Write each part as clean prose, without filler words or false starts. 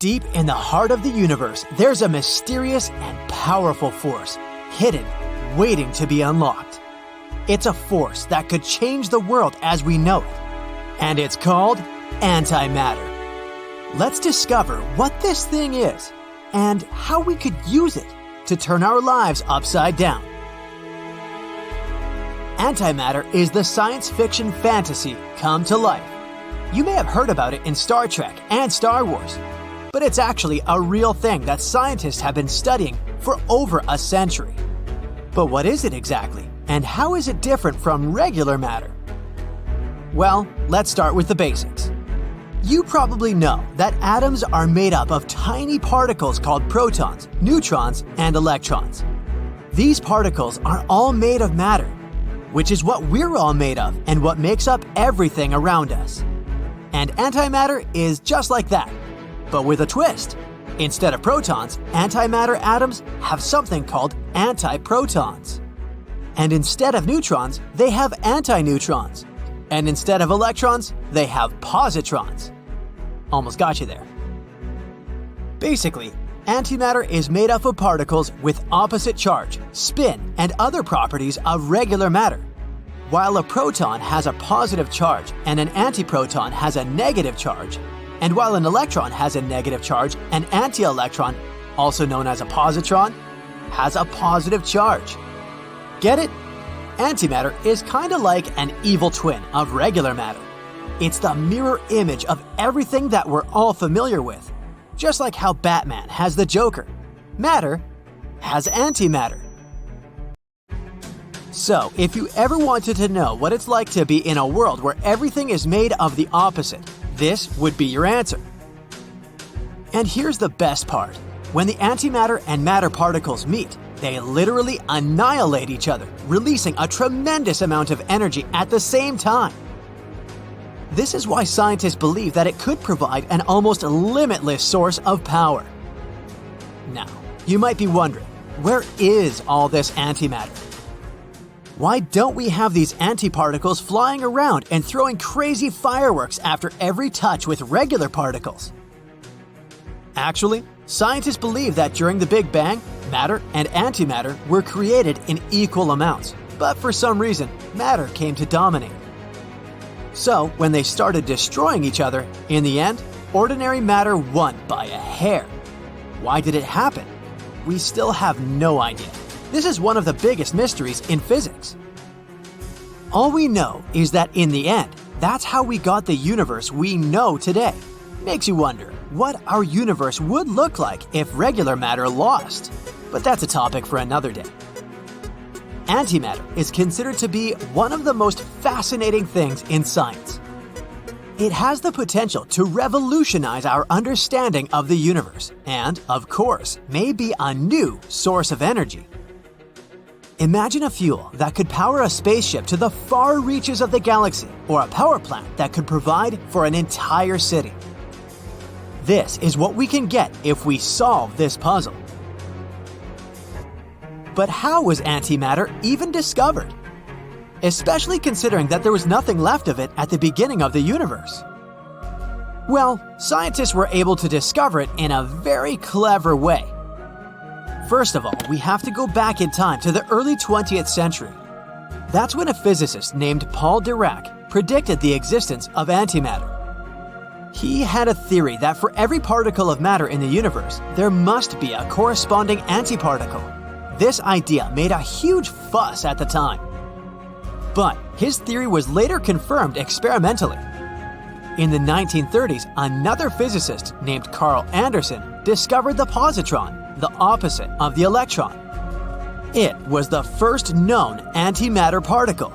Deep in the heart of the universe, there's a mysterious and powerful force, hidden, waiting to be unlocked. It's a force that could change the world as we know it, and it's called antimatter. Let's discover what this thing is and how we could use it to turn our lives upside down. Antimatter is the science fiction fantasy come to life. You may have heard about it in Star Trek and Star Wars, but it's actually a real thing that scientists have been studying for over a century. But what is it exactly, and how is it different from regular matter? Well, let's start with the basics. You probably know that atoms are made up of tiny particles called protons, neutrons, and electrons. These particles are all made of matter, which is what we're all made of and what makes up everything around us. And antimatter is just like that, but with a twist. Instead of protons, antimatter atoms have something called antiprotons. And instead of neutrons, they have antineutrons. And instead of electrons, they have positrons. Almost got you there. Basically, antimatter is made up of particles with opposite charge, spin, and other properties of regular matter. While a proton has a positive charge and an antiproton has a negative charge, and while an electron has a negative charge, an anti-electron, also known as a positron, has a positive charge. Get it? Antimatter is kinda like an evil twin of regular matter. It's the mirror image of everything that we're all familiar with. Just like how Batman has the Joker, matter has antimatter. So, if you ever wanted to know what it's like to be in a world where everything is made of the opposite, this would be your answer. And here's the best part. When the antimatter and matter particles meet, they literally annihilate each other, releasing a tremendous amount of energy at the same time. This is why scientists believe that it could provide an almost limitless source of power. Now, you might be wondering, where is all this antimatter? Why don't we have these antiparticles flying around and throwing crazy fireworks after every touch with regular particles? Actually, scientists believe that during the Big Bang, matter and antimatter were created in equal amounts, but for some reason, matter came to dominate. So, when they started destroying each other, in the end, ordinary matter won by a hair. Why did it happen? We still have no idea. This is one of the biggest mysteries in physics. All we know is that in the end, that's how we got the universe we know today. Makes you wonder what our universe would look like if regular matter lost. But that's a topic for another day. Antimatter is considered to be one of the most fascinating things in science. It has the potential to revolutionize our understanding of the universe and, of course, may be a new source of energy. Imagine a fuel that could power a spaceship to the far reaches of the galaxy, or a power plant that could provide for an entire city. This is what we can get if we solve this puzzle. But how was antimatter even discovered? Especially considering that there was nothing left of it at the beginning of the universe. Well, scientists were able to discover it in a very clever way. First of all, we have to go back in time to the early 20th century. That's when a physicist named Paul Dirac predicted the existence of antimatter. He had a theory that for every particle of matter in the universe, there must be a corresponding antiparticle. This idea made a huge fuss at the time. But his theory was later confirmed experimentally. In the 1930s, another physicist named Carl Anderson discovered the positron, the opposite of the electron. It was the first known antimatter particle.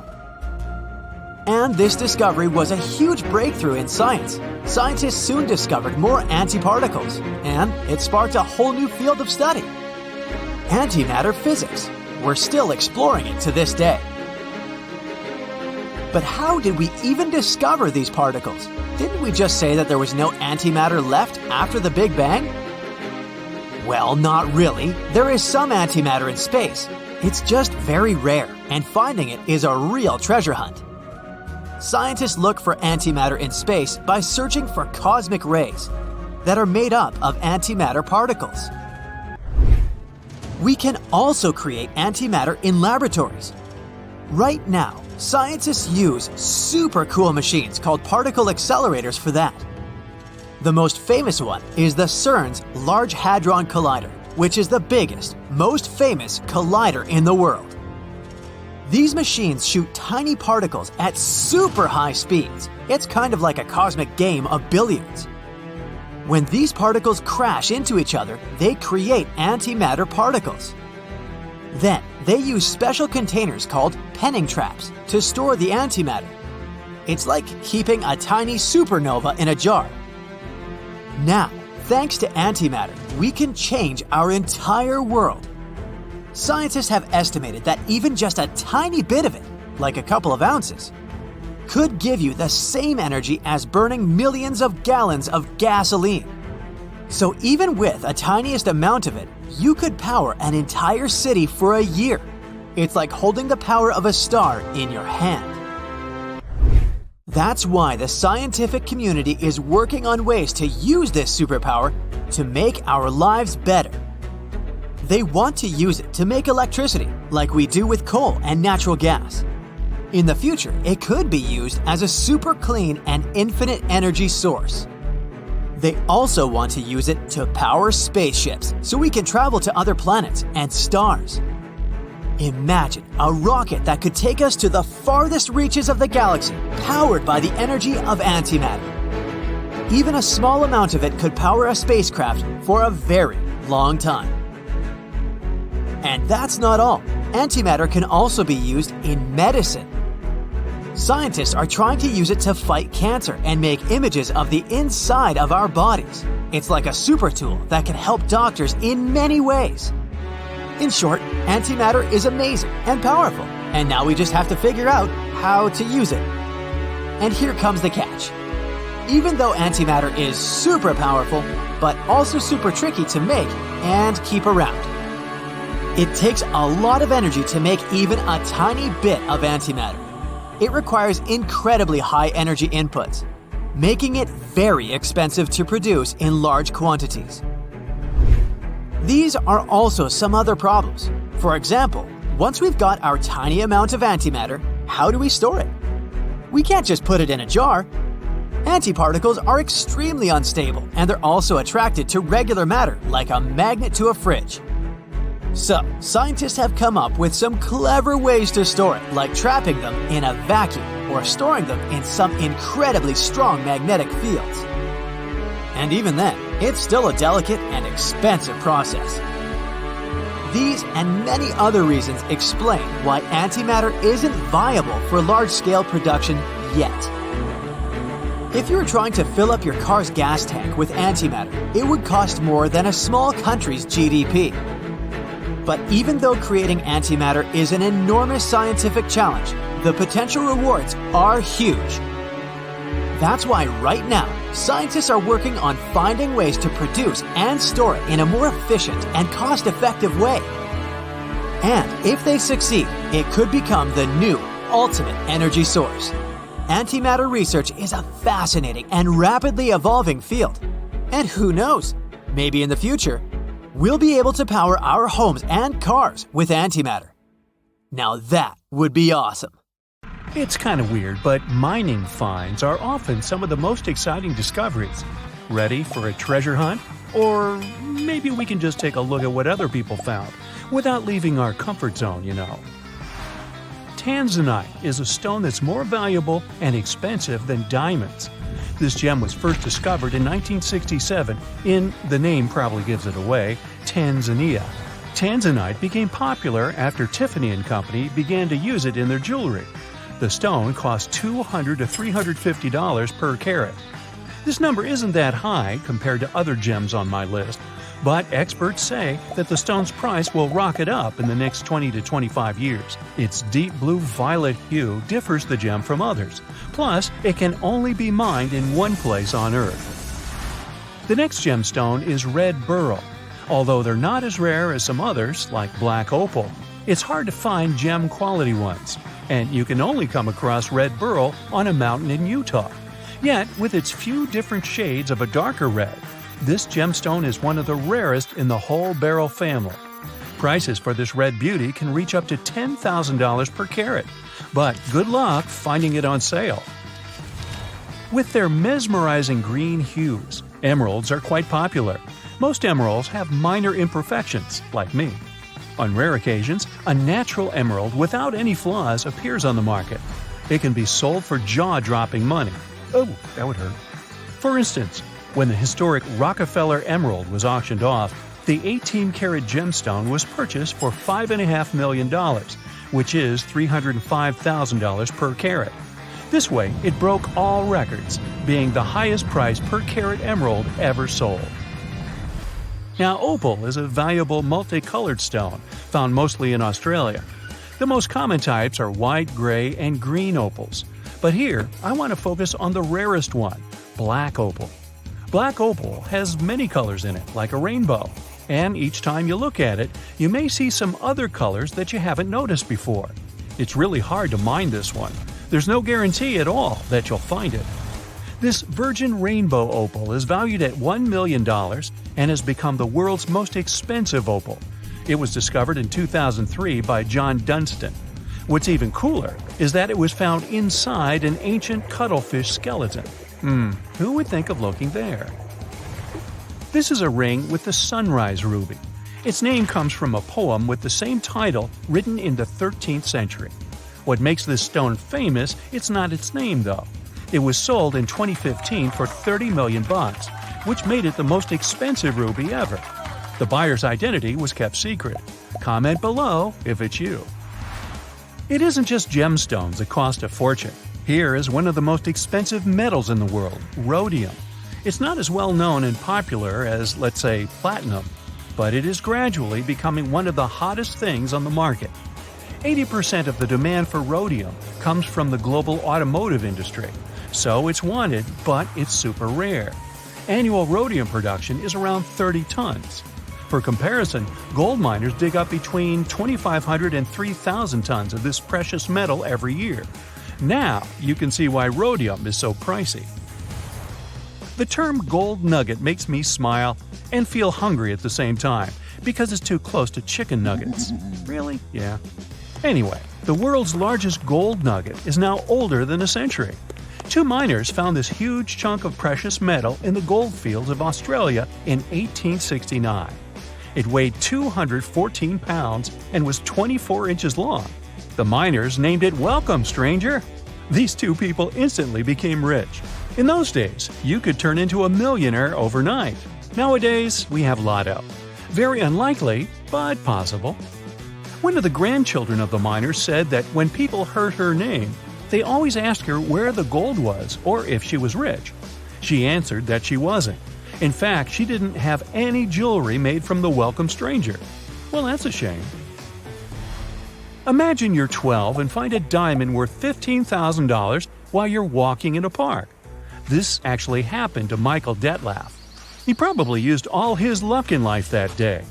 And this discovery was a huge breakthrough in science. Scientists soon discovered more antiparticles, and it sparked a whole new field of study. Antimatter physics. We're still exploring it to this day. But how did we even discover these particles? Didn't we just say that there was no antimatter left after the Big Bang? Well, not really. There is some antimatter in space. It's just very rare, and finding it is a real treasure hunt. Scientists look for antimatter in space by searching for cosmic rays. that are made up of antimatter particles. We can also create antimatter in laboratories. Right now, scientists use super cool machines called particle accelerators for that. The most famous one is the CERN's Large Hadron Collider, which is the biggest, most famous collider in the world. These machines shoot tiny particles at super high speeds. It's kind of like a cosmic game of billiards. When these particles crash into each other, they create antimatter particles. Then, they use special containers called penning traps to store the antimatter. It's like keeping a tiny supernova in a jar. Now, thanks to antimatter, we can change our entire world. Scientists have estimated that even just a tiny bit of it, like a couple of ounces, could give you the same energy as burning millions of gallons of gasoline. So even with a tiniest amount of it, you could power an entire city for a year. It's like holding the power of a star in your hand. That's why the scientific community is working on ways to use this superpower to make our lives better. They want to use it to make electricity, like we do with coal and natural gas. In the future, it could be used as a super clean and infinite energy source. They also want to use it to power spaceships so we can travel to other planets and stars. Imagine a rocket that could take us to the farthest reaches of the galaxy, powered by the energy of antimatter. Even a small amount of it could power a spacecraft for a very long time. And that's not all. Antimatter can also be used in medicine. Scientists are trying to use it to fight cancer and make images of the inside of our bodies. It's like a super tool that can help doctors in many ways. In short, antimatter is amazing and powerful, and now we just have to figure out how to use it. And here comes the catch. Even though antimatter is super powerful, but also super tricky to make and keep around. It takes a lot of energy to make even a tiny bit of antimatter. It requires incredibly high energy inputs, making it very expensive to produce in large quantities. These are also some other problems. For example, once we've got our tiny amount of antimatter, how do we store it? We can't just put it in a jar. Antiparticles are extremely unstable, and they're also attracted to regular matter like a magnet to a fridge. So, scientists have come up with some clever ways to store it, like trapping them in a vacuum or storing them in some incredibly strong magnetic fields. And even then, it's still a delicate and expensive process. These and many other reasons explain why antimatter isn't viable for large-scale production yet. If you were trying to fill up your car's gas tank with antimatter, it would cost more than a small country's GDP. But even though creating antimatter is an enormous scientific challenge, the potential rewards are huge. That's why right now, scientists are working on finding ways to produce and store it in a more efficient and cost-effective way. And if they succeed, it could become the new ultimate energy source. Antimatter research is a fascinating and rapidly evolving field. And who knows, maybe in the future, we'll be able to power our homes and cars with antimatter. Now that would be awesome. It's kind of weird, but mining finds are often some of the most exciting discoveries. Ready for a treasure hunt? Or maybe we can just take a look at what other people found, without leaving our comfort zone, you know. Tanzanite is a stone that's more valuable and expensive than diamonds. This gem was first discovered in 1967 in, the name probably gives it away, Tanzania. Tanzanite became popular after Tiffany & Company began to use it in their jewelry. The stone cost $200 to $350 per carat. This number isn't that high compared to other gems on my list, but experts say that the stone's price will rocket up in the next 20 to 25 years. Its deep blue-violet hue differs the gem from others. Plus, it can only be mined in one place on Earth. The next gemstone is red beryl. Although they're not as rare as some others, like black opal, it's hard to find gem-quality ones, and you can only come across red beryl on a mountain in Utah. Yet, with its few different shades of a darker red, This gemstone is one of the rarest in the whole beryl family. Prices for this red beauty can reach up to $10,000 per carat, but good luck finding it on sale. With their mesmerizing green hues, emeralds are quite popular. Most emeralds have minor imperfections, like me. On rare occasions, a natural emerald without any flaws appears on the market. It can be sold for jaw-dropping money. Oh, that would hurt. For instance, when the historic Rockefeller Emerald was auctioned off, the 18-karat gemstone was purchased for $5.5 million, which is $305,000 per carat. This way, it broke all records, being the highest price per carat emerald ever sold. Now, opal is a valuable multicolored stone, found mostly in Australia. The most common types are white, gray, and green opals. But here, I want to focus on the rarest one, black opal. Black opal has many colors in it, like a rainbow. And each time you look at it, you may see some other colors that you haven't noticed before. It's really hard to mine this one. There's no guarantee at all that you'll find it. This virgin rainbow opal is valued at $1 million and has become the world's most expensive opal. It was discovered in 2003 by John Dunstan. What's even cooler is that it was found inside an ancient cuttlefish skeleton. Who would think of looking there? This is a ring with the sunrise ruby. Its name comes from a poem with the same title written in the 13th century. What makes this stone famous, it's not its name though. It was sold in 2015 for $30 million, which made it the most expensive ruby ever. The buyer's identity was kept secret. Comment below if it's you. It isn't just gemstones that cost a fortune. Here is one of the most expensive metals in the world, rhodium. It's not as well known and popular as, let's say, platinum, but it is gradually becoming one of the hottest things on the market. 80% of the demand for rhodium comes from the global automotive industry, so it's wanted, but it's super rare. Annual rhodium production is around 30 tons. For comparison, gold miners dig up between 2,500 and 3,000 tons of this precious metal every year. Now, you can see why rhodium is so pricey. The term gold nugget makes me smile and feel hungry at the same time, because it's too close to chicken nuggets. Really? Yeah. Anyway, the world's largest gold nugget is now older than a century. Two miners found this huge chunk of precious metal in the gold fields of Australia in 1869. It weighed 214 pounds and was 24 inches long. The miners named it "Welcome, Stranger." These two people instantly became rich. In those days, you could turn into a millionaire overnight. Nowadays, we have Lotto. Very unlikely, but possible. One of the grandchildren of the miners said that when people heard her name, they always asked her where the gold was or if she was rich. She answered that she wasn't. In fact, she didn't have any jewelry made from the welcome stranger. Well, that's a shame. Imagine you're 12 and find a diamond worth $15,000 while you're walking in a park. This actually happened to Michael Detlef. He probably used all his luck in life that day.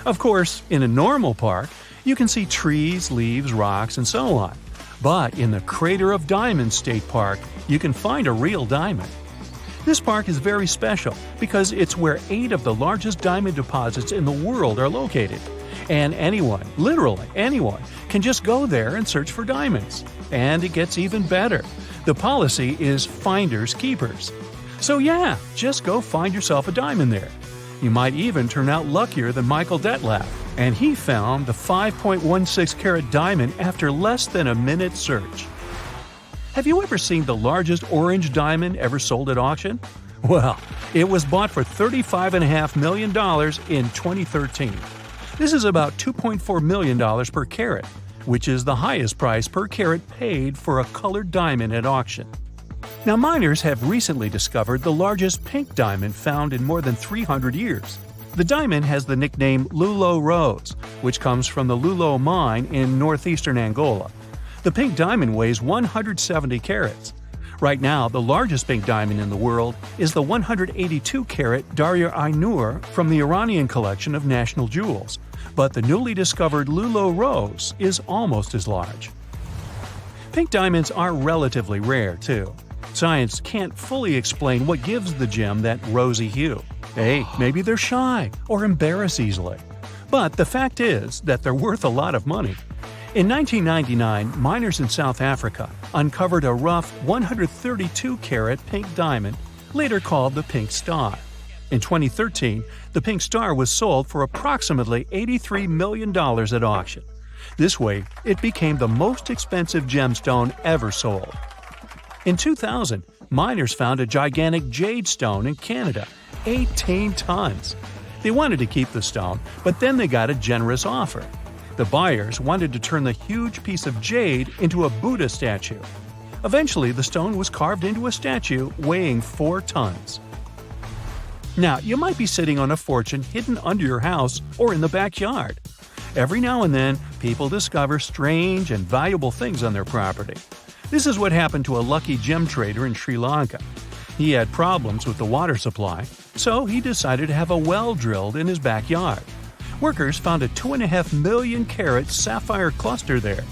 Of course, in a normal park, you can see trees, leaves, rocks, and so on. But in the Crater of Diamonds State Park, you can find a real diamond. This park is very special because it's where 8 of the largest diamond deposits in the world are located. And anyone, literally anyone, can just go there and search for diamonds. And it gets even better. The policy is finders keepers. So yeah, just go find yourself a diamond there. You might even turn out luckier than Michael Detlef, and he found the 5.16 carat diamond after less than a minute search. Have you ever seen the largest orange diamond ever sold at auction? Well, it was bought for $35.5 million in 2013. This is about $2.4 million per carat, which is the highest price per carat paid for a colored diamond at auction. Now, miners have recently discovered the largest pink diamond found in more than 300 years. The diamond has the nickname Lulo Rose, which comes from the Lulo mine in northeastern Angola. The pink diamond weighs 170 carats. Right now, the largest pink diamond in the world is the 182-carat Darya Ainur from the Iranian collection of national jewels, but the newly discovered Lulo Rose is almost as large. Pink diamonds are relatively rare, too. Science can't fully explain what gives the gem that rosy hue. Hey, maybe they're shy or embarrass easily. But the fact is that they're worth a lot of money. In 1999, miners in South Africa uncovered a rough 132-carat pink diamond, later called the Pink Star. In 2013, the Pink Star was sold for approximately $83 million at auction. This way, it became the most expensive gemstone ever sold. In 2000, miners found a gigantic jade stone in Canada, 18 tons. They wanted to keep the stone, but then they got a generous offer. The buyers wanted to turn the huge piece of jade into a Buddha statue. Eventually, the stone was carved into a statue weighing 4 tons. Now, you might be sitting on a fortune hidden under your house or in the backyard. Every now and then, people discover strange and valuable things on their property. This is what happened to a lucky gem trader in Sri Lanka. He had problems with the water supply, so he decided to have a well drilled in his backyard. Workers found a 2.5 million carat sapphire cluster there.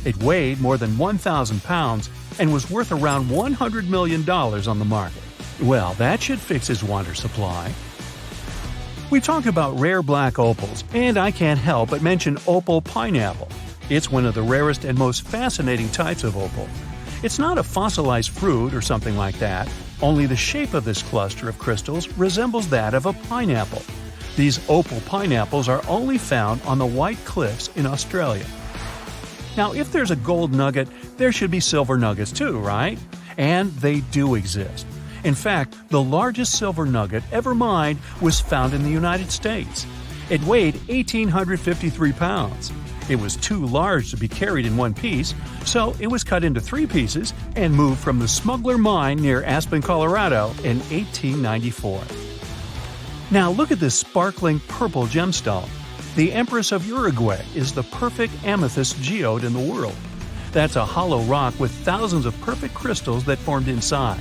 It weighed more than 1,000 pounds and was worth around $100 million on the market. Well, that should fix his water supply. We talk about rare black opals, and I can't help but mention opal pineapple. It's one of the rarest and most fascinating types of opal. It's not a fossilized fruit or something like that, only the shape of this cluster of crystals resembles that of a pineapple. These opal pineapples are only found on the White Cliffs in Australia. Now, if there's a gold nugget, there should be silver nuggets too, right? And they do exist. In fact, the largest silver nugget ever mined was found in the United States. It weighed 1,853 pounds. It was too large to be carried in one piece, so it was cut into 3 pieces and moved from the Smuggler Mine near Aspen, Colorado in 1894. Now look at this sparkling purple gemstone. The Empress of Uruguay is the perfect amethyst geode in the world. That's a hollow rock with thousands of perfect crystals that formed inside.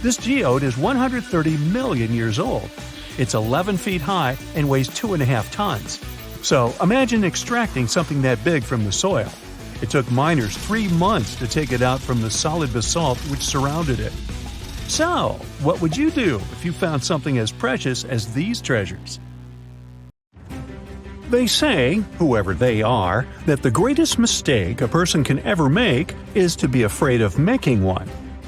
This geode is 130 million years old. It's 11 feet high and weighs 2.5 tons. So imagine extracting something that big from the soil. It took miners 3 months to take it out from the solid basalt which surrounded it. So, what would you do if you found something as precious as these treasures? They say, whoever they are, that the greatest mistake a person can ever make is to be afraid of making one.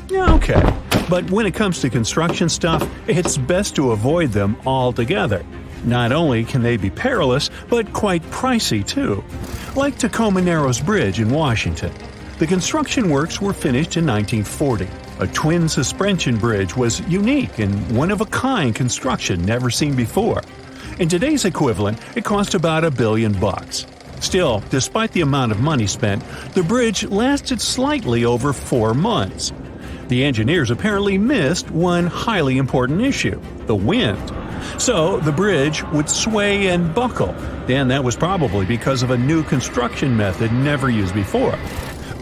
Yeah, okay. But when it comes to construction stuff, it's best to avoid them altogether. Not only can they be perilous, but quite pricey too. Like Tacoma Narrows Bridge in Washington. The construction works were finished in 1940. A twin suspension bridge was unique and one-of-a-kind construction never seen before. In today's equivalent, it cost about $1 billion. Still, despite the amount of money spent, the bridge lasted slightly over 4 months. The engineers apparently missed one highly important issue: the wind. So the bridge would sway and buckle, and that was probably because of a new construction method never used before.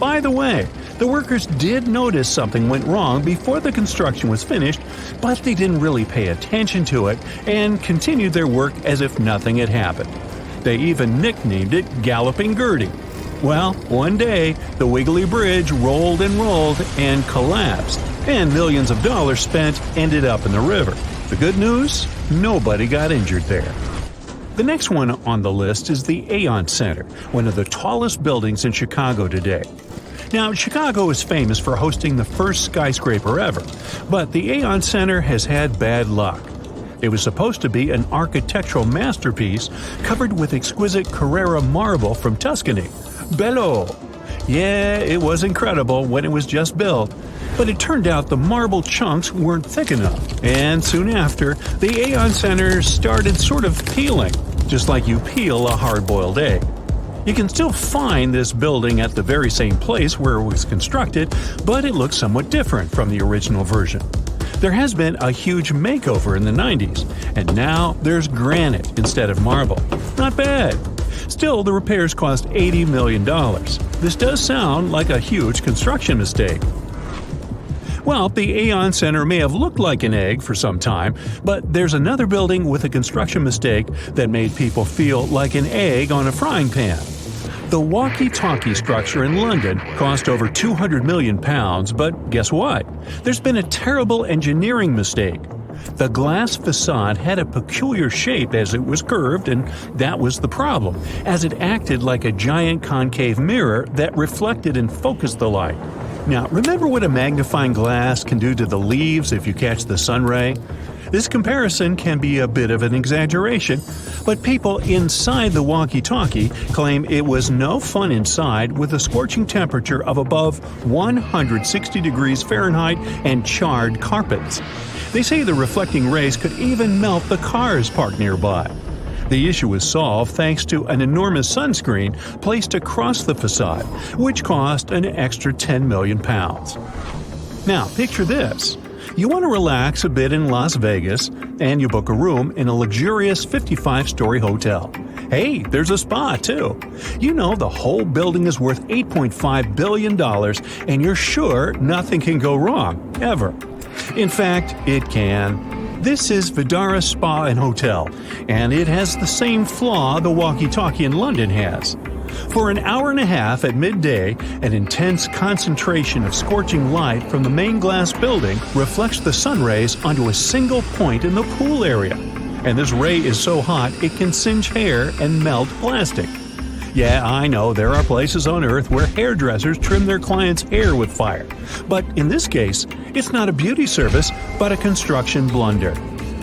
By the way, the workers did notice something went wrong before the construction was finished, but they didn't really pay attention to it and continued their work as if nothing had happened. They even nicknamed it Galloping Gertie. Well, one day, the wiggly bridge rolled and collapsed, and millions of dollars spent ended up in the river. The good news? Nobody got injured there. The next one on the list is the Aon Center, one of the tallest buildings in Chicago today. Now, Chicago is famous for hosting the first skyscraper ever, but the Aon Center has had bad luck. It was supposed to be an architectural masterpiece covered with exquisite Carrara marble from Tuscany. Bello! Yeah, it was incredible when it was just built, but it turned out the marble chunks weren't thick enough, and soon after, the Aon Center started sort of peeling, just like you peel a hard-boiled egg. You can still find this building at the very same place where it was constructed, but it looks somewhat different from the original version. There has been a huge makeover in the 90s, and now there's granite instead of marble. Not bad. Still, the repairs cost $80 million. This does sound like a huge construction mistake. Well, the Aon Center may have looked like an egg for some time, but there's another building with a construction mistake that made people feel like an egg on a frying pan. The walkie-talkie structure in London cost over £200 million, but guess what? There's been a terrible engineering mistake. The glass facade had a peculiar shape as it was curved, and that was the problem, as it acted like a giant concave mirror that reflected and focused the light. Now, remember what a magnifying glass can do to the leaves if you catch the sun ray? This comparison can be a bit of an exaggeration, but people inside the walkie-talkie claim it was no fun inside with a scorching temperature of above 160 degrees Fahrenheit and charred carpets. They say the reflecting rays could even melt the cars parked nearby. The issue was solved thanks to an enormous sunscreen placed across the facade, which cost an extra £10 million. Now, picture this. You want to relax a bit in Las Vegas, and you book a room in a luxurious 55-story hotel. Hey, there's a spa, too. You know the whole building is worth $8.5 billion, and you're sure nothing can go wrong, ever. In fact, it can. This is Vidara Spa and Hotel, and it has the same flaw the walkie-talkie in London has. For an hour and a half at midday, an intense concentration of scorching light from the main glass building reflects the sun rays onto a single point in the pool area. And this ray is so hot it can singe hair and melt plastic. Yeah, I know there are places on Earth where hairdressers trim their clients' hair with fire. But in this case, it's not a beauty service, but a construction blunder.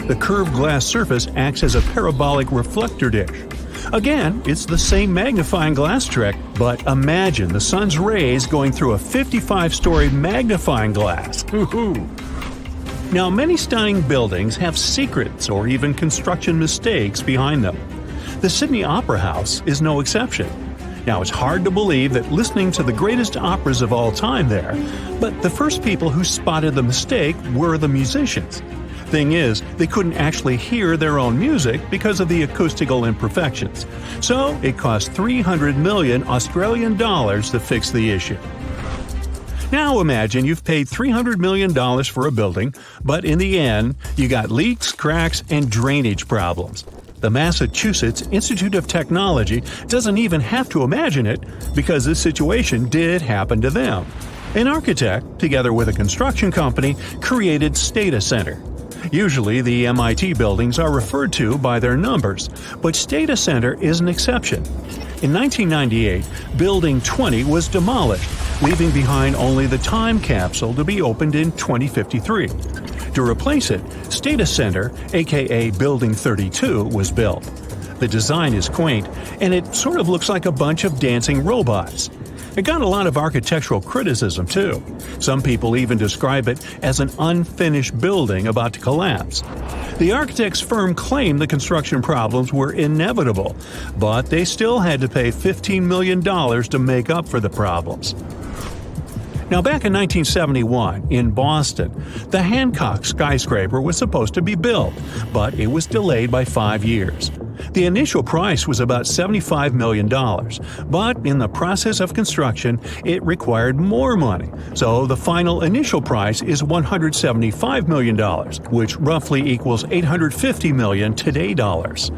The curved glass surface acts as a parabolic reflector dish. Again, it's the same magnifying glass trick, but imagine the sun's rays going through a 55-story magnifying glass. Now, many stunning buildings have secrets or even construction mistakes behind them. The Sydney Opera House is no exception. Now, it's hard to believe that listening to the greatest operas of all time there, but the first people who spotted the mistake were the musicians. Thing is, they couldn't actually hear their own music because of the acoustical imperfections. So it cost 300 million Australian dollars to fix the issue. Now imagine you've paid $300 million for a building, but in the end, you got leaks, cracks, and drainage problems. The Massachusetts Institute of Technology doesn't even have to imagine it because this situation did happen to them. An architect, together with a construction company, created Stata Center. Usually, the MIT buildings are referred to by their numbers, but Stata Center is an exception. In 1998, Building 20 was demolished, leaving behind only the time capsule to be opened in 2053. To replace it, Stata Center, aka Building 32, was built. The design is quaint, and it sort of looks like a bunch of dancing robots. It got a lot of architectural criticism, too. Some people even describe it as an unfinished building about to collapse. The architect's firm claimed the construction problems were inevitable, but they still had to pay $15 million to make up for the problems. Now, back in 1971, in Boston, the Hancock skyscraper was supposed to be built, but it was delayed by 5 years. The initial price was about $75 million, but in the process of construction, it required more money, so the final initial price is $175 million, which roughly equals $850 million today dollars.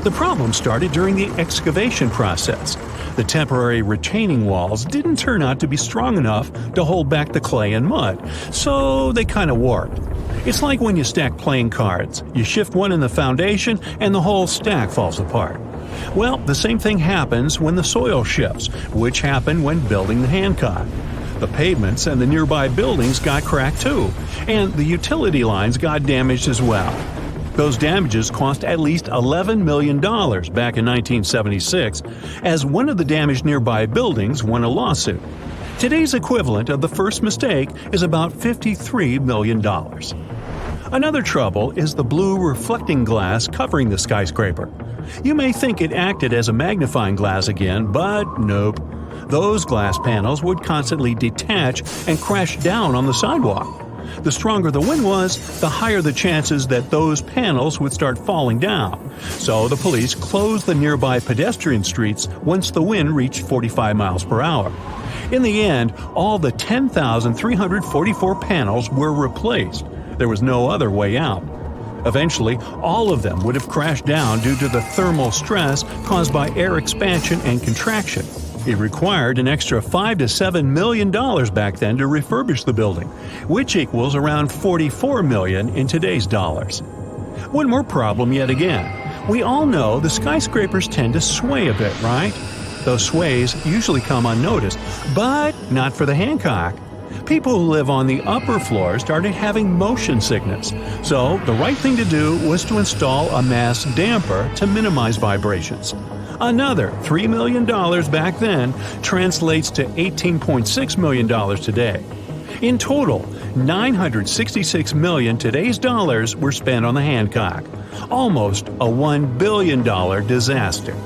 The problem started during the excavation process. The temporary retaining walls didn't turn out to be strong enough to hold back the clay and mud, so they kind of warped. It's like when you stack playing cards. You shift one in the foundation and the whole stack falls apart. Well, the same thing happens when the soil shifts, which happened when building the Hancock. The pavements and the nearby buildings got cracked too, and the utility lines got damaged as well. Those damages cost at least $11 million back in 1976, as one of the damaged nearby buildings won a lawsuit. Today's equivalent of the first mistake is about $53 million. Another trouble is the blue reflecting glass covering the skyscraper. You may think it acted as a magnifying glass again, but nope. Those glass panels would constantly detach and crash down on the sidewalk. The stronger the wind was, the higher the chances that those panels would start falling down. So the police closed the nearby pedestrian streets once the wind reached 45 miles per hour. In the end, all the 10,344 panels were replaced. There was no other way out. Eventually, all of them would have crashed down due to the thermal stress caused by air expansion and contraction. It required an extra $5 to $7 million back then to refurbish the building, which equals around $44 million in today's dollars. One more problem yet again. We all know the skyscrapers tend to sway a bit, right? Those sways usually come unnoticed, but not for the Hancock. People who live on the upper floor started having motion sickness, so the right thing to do was to install a mass damper to minimize vibrations. Another $3 million back then translates to $18.6 million today. In total, $966 million today's dollars were spent on the Hancock, almost a $1 billion disaster.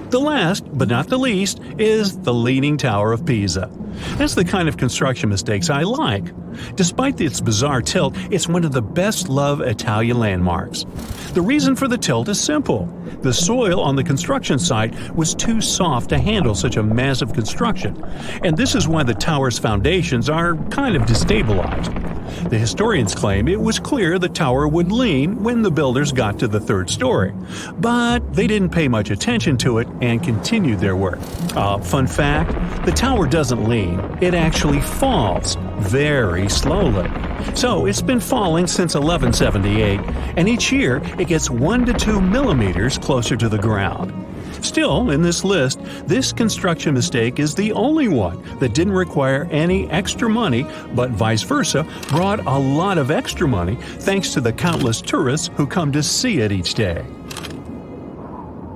The last, but not the least, is the Leaning Tower of Pisa. That's the kind of construction mistakes I like. Despite its bizarre tilt, it's one of the best-loved Italian landmarks. The reason for the tilt is simple. The soil on the construction site was too soft to handle such a massive construction, and this is why the tower's foundations are kind of destabilized. The historians claim it was clear the tower would lean when the builders got to the third story, but they didn't pay much attention to it and continued their work. Fun fact, the tower doesn't lean, it actually falls very slowly. So it's been falling since 1178, and each year it gets 1 to 2 millimeters closer to the ground. Still, in this list, this construction mistake is the only one that didn't require any extra money, but vice versa, brought a lot of extra money thanks to the countless tourists who come to see it each day.